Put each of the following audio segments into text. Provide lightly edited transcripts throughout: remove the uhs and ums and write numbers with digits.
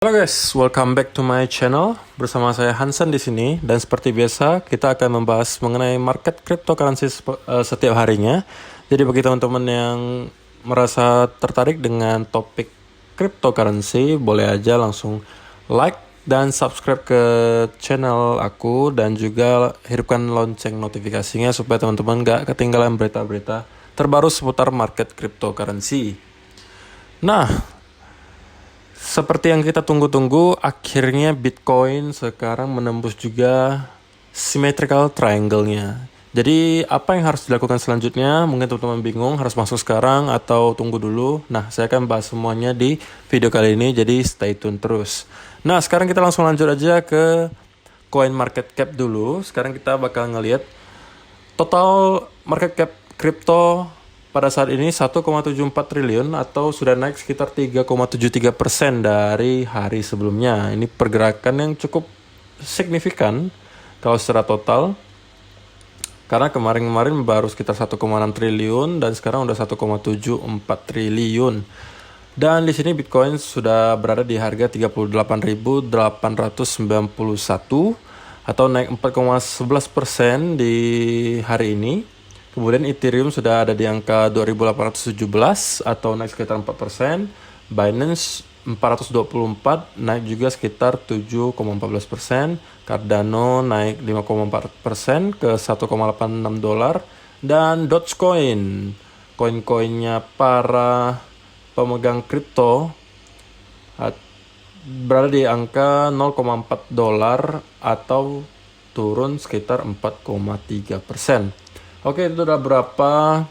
Halo guys, welcome back to my channel. Bersama saya Hansen di sini dan seperti biasa kita akan membahas mengenai market cryptocurrency setiap harinya. Jadi bagi teman-teman yang merasa tertarik dengan topik cryptocurrency, boleh aja langsung like dan subscribe ke channel aku dan juga hidupkan lonceng notifikasinya supaya teman-teman gak ketinggalan berita-berita terbaru seputar market cryptocurrency. Nah, seperti yang kita tunggu-tunggu, akhirnya Bitcoin sekarang menembus juga symmetrical triangle-nya. Jadi apa yang harus dilakukan selanjutnya? Mungkin teman-teman bingung harus masuk sekarang atau tunggu dulu. Nah, saya akan bahas semuanya di video kali ini, jadi stay tune terus. Nah, sekarang kita langsung lanjut aja ke coin market cap dulu. Sekarang kita bakal ngelihat total market cap crypto pada saat ini 1,74 triliun atau sudah naik sekitar 3,73% dari hari sebelumnya. Ini pergerakan yang cukup signifikan kalau secara total. Karena kemarin-kemarin baru sekitar 1,6 triliun dan sekarang udah 1,74 triliun. Dan di sini Bitcoin sudah berada di harga 38.891 atau naik 4,11% di hari ini. Kemudian Ethereum sudah ada di angka 2.817 atau naik sekitar 4%. Binance 424 naik juga sekitar 7,14%. Cardano naik 5,4% ke 1,86 dolar. Dan Dogecoin, koin-koinnya para pemegang kripto, berada di angka 0,4 dolar atau turun sekitar 4,3%. Oke, itu udah berapa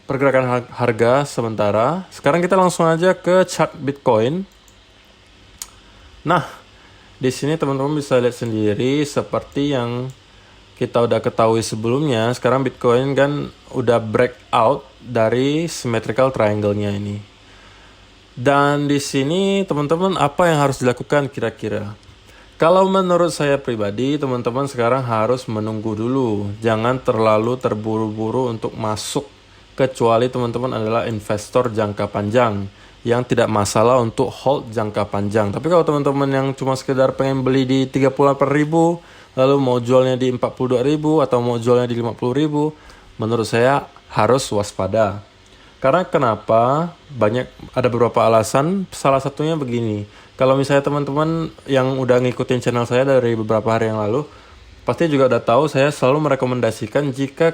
pergerakan harga sementara. Sekarang kita langsung aja ke chart Bitcoin. Nah, di sini teman-teman bisa lihat sendiri seperti yang kita udah ketahui sebelumnya. Sekarang Bitcoin kan udah breakout dari symmetrical triangle-nya ini. Dan di sini teman-teman apa yang harus dilakukan kira-kira? Kalau menurut saya pribadi, teman-teman sekarang harus menunggu dulu. Jangan terlalu terburu-buru untuk masuk. Kecuali teman-teman adalah investor jangka panjang yang tidak masalah untuk hold jangka panjang. Tapi kalau teman-teman yang cuma sekedar pengen beli di 38.000, lalu mau jualnya di 42.000 atau mau jualnya di 50.000, menurut saya harus waspada. Karena kenapa? Ada beberapa alasan. Salah satunya begini. Kalau misalnya teman-teman yang udah ngikutin channel saya dari beberapa hari yang lalu, pasti juga udah tahu saya selalu merekomendasikan jika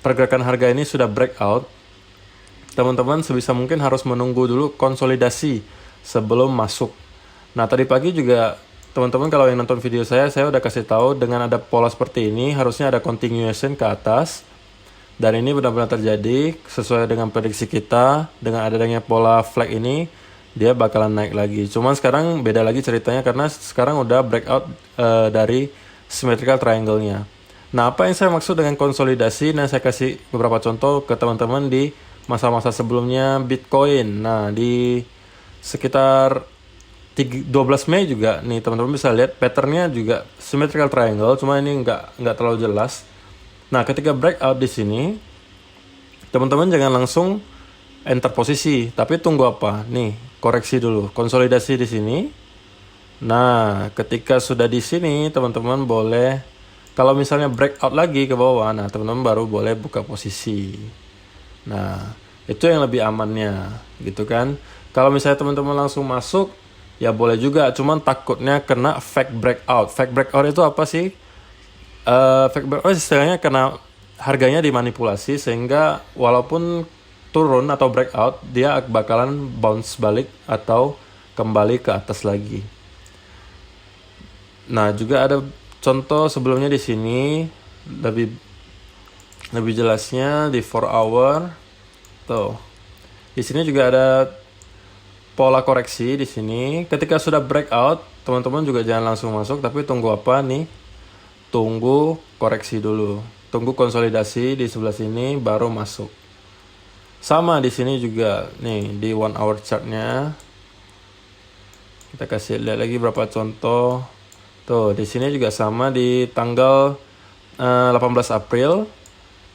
pergerakan harga ini sudah breakout, teman-teman sebisa mungkin harus menunggu dulu konsolidasi sebelum masuk. Nah, tadi pagi juga teman-teman kalau yang nonton video saya udah kasih tahu dengan ada pola seperti ini harusnya ada continuation ke atas. Dan ini benar-benar terjadi sesuai dengan prediksi kita. Dengan adanya pola flag ini, dia bakalan naik lagi. Cuman sekarang beda lagi ceritanya karena sekarang udah breakout dari symmetrical triangle-nya. Nah, apa yang saya maksud dengan konsolidasi? Nah, saya kasih beberapa contoh ke teman-teman di masa-masa sebelumnya Bitcoin. Nah, di sekitar 12 Mei juga nih teman-teman bisa lihat patternnya juga symmetrical triangle, cuma ini nggak terlalu jelas. Nah, ketika breakout di sini, teman-teman jangan langsung enter posisi, tapi tunggu apa? Nih, koreksi dulu, konsolidasi di sini. Nah, ketika sudah di sini, teman-teman boleh, kalau misalnya breakout lagi ke bawah, nah teman-teman baru boleh buka posisi. Nah, itu yang lebih amannya, gitu kan? Kalau misalnya teman-teman langsung masuk, ya boleh juga, cuman takutnya kena fake breakout. Fake breakout itu apa sih? Fake breakout istilahnya karena harganya dimanipulasi sehingga walaupun turun atau breakout dia bakalan bounce balik atau kembali ke atas lagi. Nah, juga ada contoh sebelumnya di sini lebih jelasnya di 4 hour. Tuh. Di sini juga ada pola koreksi di sini. Ketika sudah breakout, teman-teman juga jangan langsung masuk tapi tunggu apa nih? Tunggu koreksi dulu. Tunggu konsolidasi di sebelah sini baru masuk. Sama di sini juga nih di 1 hour chartnya. Kita kasih lihat lagi berapa contoh. Tuh, di sini juga sama di tanggal 18 April.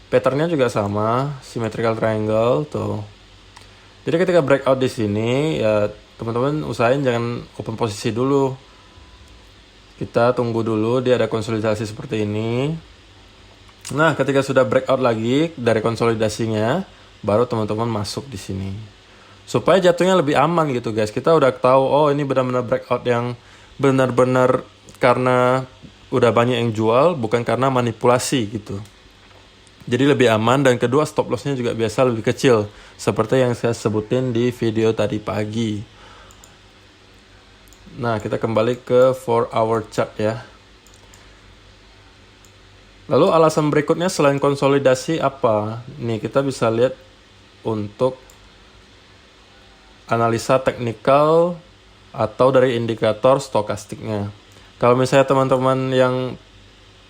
Patternnya juga sama, symmetrical triangle tuh. Jadi ketika breakout di sini ya teman-teman usahain jangan open posisi dulu. Kita tunggu dulu dia ada konsolidasi seperti ini. Nah, ketika sudah breakout lagi dari konsolidasinya, baru teman-teman masuk di sini. Supaya jatuhnya lebih aman gitu guys. Kita udah tahu, oh ini benar-benar breakout yang benar-benar karena udah banyak yang jual, bukan karena manipulasi gitu. Jadi lebih aman, dan kedua stop lossnya juga biasa lebih kecil. Seperti yang saya sebutin di video tadi pagi. Nah, kita kembali ke 4 hour chart ya. Lalu alasan berikutnya selain konsolidasi apa? Nih kita bisa lihat untuk analisa teknikal atau dari indikator stokastiknya. Kalau misalnya teman-teman yang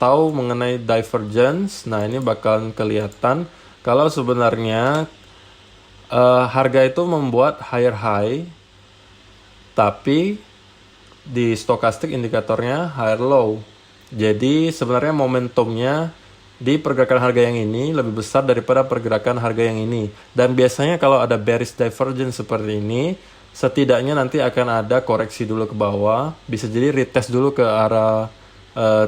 tahu mengenai divergence, nah ini bakalan kelihatan kalau sebenarnya harga itu membuat higher high, tapi di stokastik indikatornya higher low. Jadi sebenarnya momentumnya di pergerakan harga yang ini lebih besar daripada pergerakan harga yang ini. Dan biasanya kalau ada bearish divergence seperti ini, setidaknya nanti akan ada koreksi dulu ke bawah. Bisa jadi retest dulu ke arah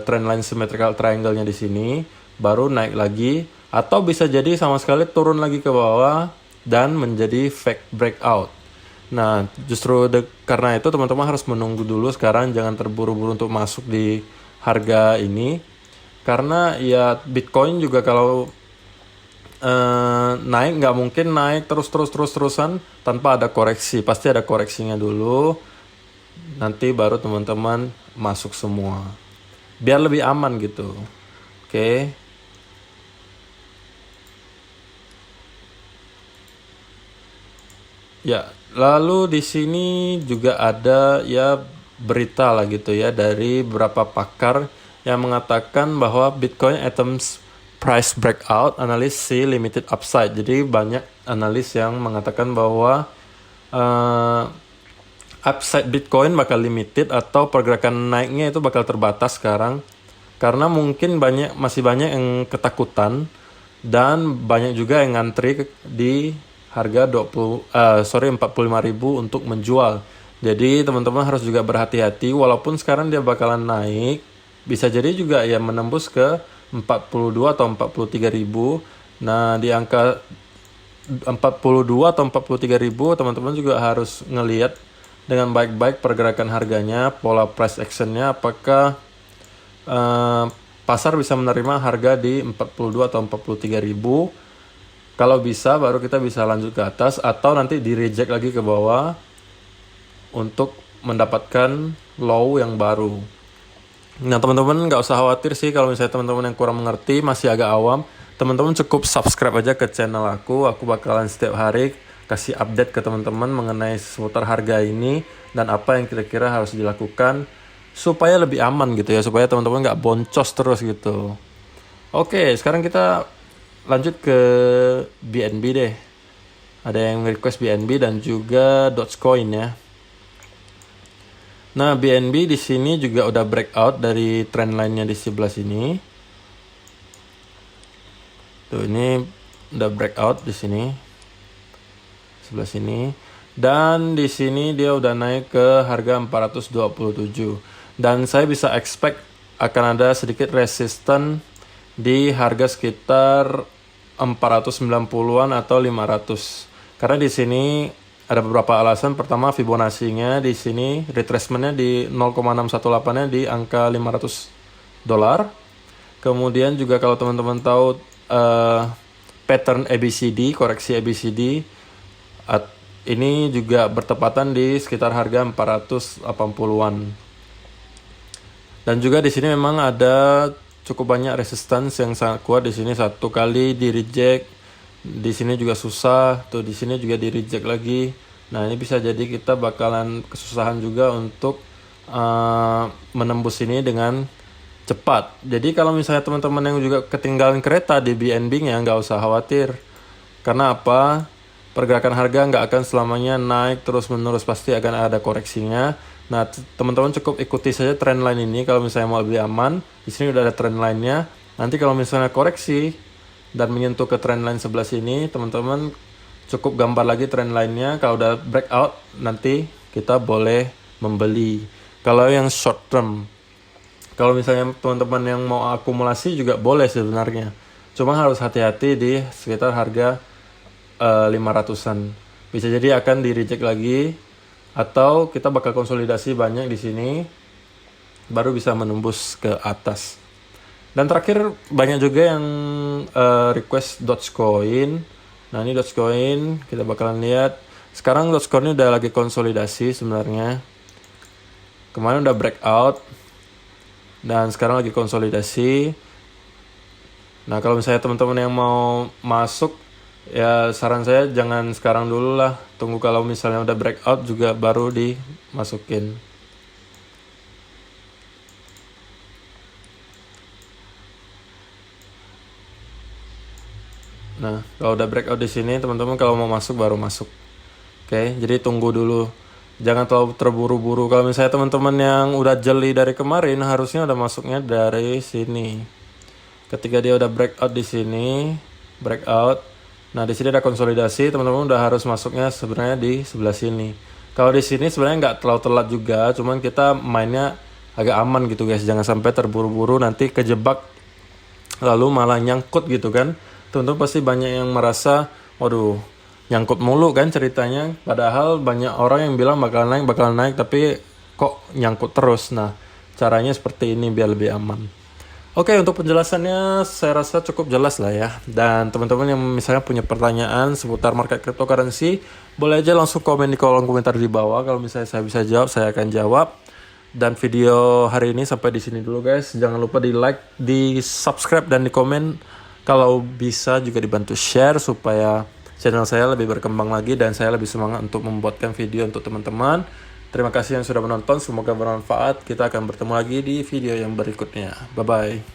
trendline symmetrical triangle-nya di sini, baru naik lagi. Atau bisa jadi sama sekali turun lagi ke bawah dan menjadi fake breakout. Nah, justru karena itu teman-teman harus menunggu dulu sekarang, jangan terburu-buru untuk masuk di harga ini. Karena ya Bitcoin juga kalau naik nggak mungkin naik terusan tanpa ada koreksi. Pasti ada koreksinya dulu, nanti baru teman-teman masuk semua. Biar lebih aman gitu. Oke. Ya, lalu di sini juga ada ya berita lah gitu ya dari beberapa pakar yang mengatakan bahwa Bitcoin atoms price breakout, analis see limited upside. Jadi banyak analis yang mengatakan bahwa upside Bitcoin bakal limited atau pergerakan naiknya itu bakal terbatas sekarang. Karena mungkin masih banyak yang ketakutan dan banyak juga yang ngantri di harga 45.000 untuk menjual. Jadi teman-teman harus juga berhati-hati, walaupun sekarang dia bakalan naik, bisa jadi juga ya menembus ke 42 atau 43.000. Nah, di angka 42 atau 43.000 teman-teman juga harus ngelihat dengan baik-baik pergerakan harganya, pola price actionnya, apakah pasar bisa menerima harga di 42 atau 43.000. Kalau bisa baru kita bisa lanjut ke atas, atau nanti di reject lagi ke bawah untuk mendapatkan low yang baru. Nah teman-teman nggak usah khawatir sih kalau misalnya teman-teman yang kurang mengerti, masih agak awam, teman-teman cukup subscribe aja ke channel aku bakalan setiap hari kasih update ke teman-teman mengenai seputar harga ini dan apa yang kira-kira harus dilakukan supaya lebih aman gitu ya, supaya teman-teman nggak boncos terus gitu. Oke, sekarang kita lanjut ke BNB deh. Ada yang request BNB dan juga Dogecoin ya. Nah, BNB di sini juga udah breakout dari trendline-nya di sebelah sini. Tuh, ini udah breakout di sini. Sebelah sini. Dan di sini dia udah naik ke harga 427. Dan saya bisa expect akan ada sedikit resisten di harga sekitar 490-an atau 500. Karena di sini ada beberapa alasan. Pertama, Fibonacci-nya di sini retracement-nya di 0,618-nya di angka $500. Kemudian juga kalau teman-teman tahu pattern ABCD, koreksi ABCD, ini juga bertepatan di sekitar harga 480-an. Dan juga di sini memang ada cukup banyak resistance yang sangat kuat di sini. Satu kali di reject, di sini juga susah, tuh di sini juga di reject lagi. Nah, ini bisa jadi kita bakalan kesusahan juga untuk menembus ini dengan cepat. Jadi kalau misalnya teman-teman yang juga ketinggalan kereta di BNB ya nggak usah khawatir. Karena apa? Pergerakan harga nggak akan selamanya naik terus-menerus, pasti akan ada koreksinya. Nah, teman-teman cukup ikuti saja trendline ini kalau misalnya mau lebih aman. Di sini udah ada trendline-nya. Nanti kalau misalnya koreksi dan menyentuh ke trendline sebelah sini, teman-teman cukup gambar lagi trendline-nya. Kalau udah breakout, nanti kita boleh membeli. Kalau yang short term, kalau misalnya teman-teman yang mau akumulasi juga boleh sebenarnya. Cuma harus hati-hati di sekitar harga 500-an. Bisa jadi akan di reject lagi, atau kita bakal konsolidasi banyak di sini baru bisa menembus ke atas. Dan terakhir banyak juga yang request Dogecoin. Nah, ini Dogecoin kita bakalan lihat. Sekarang Dogecoin ini udah lagi konsolidasi sebenarnya. Kemarin udah breakout dan sekarang lagi konsolidasi. Nah, kalau misalnya teman-teman yang mau masuk, ya saran saya jangan sekarang dulu lah. Tunggu kalau misalnya udah breakout juga baru dimasukin. Nah, kalau udah breakout di sini, teman-teman kalau mau masuk baru masuk. Oke, jadi tunggu dulu. Jangan terlalu terburu-buru. Kalau misalnya teman-teman yang udah jeli dari kemarin, harusnya udah masuknya dari sini. Ketika dia udah breakout di sini, breakout. Nah, di sini ada konsolidasi, teman-teman udah harus masuknya sebenarnya di sebelah sini. Kalau di sini sebenarnya nggak terlalu telat juga, cuman kita mainnya agak aman gitu guys. Jangan sampai terburu-buru nanti kejebak lalu malah nyangkut gitu kan. Teman-teman pasti banyak yang merasa, waduh, nyangkut mulu kan ceritanya. Padahal banyak orang yang bilang bakal naik, tapi kok nyangkut terus. Nah, caranya seperti ini biar lebih aman. Oke, untuk penjelasannya saya rasa cukup jelas lah ya. Dan teman-teman yang misalnya punya pertanyaan seputar market cryptocurrency, boleh aja langsung komen di kolom komentar di bawah. Kalau misalnya saya bisa jawab, saya akan jawab. Dan video hari ini sampai di sini dulu guys. Jangan lupa di like, di subscribe, dan di komen. Kalau bisa juga dibantu share supaya channel saya lebih berkembang lagi dan saya lebih semangat untuk membuatkan video untuk teman-teman. Terima kasih yang sudah menonton, semoga bermanfaat. Kita akan bertemu lagi di video yang berikutnya. Bye-bye.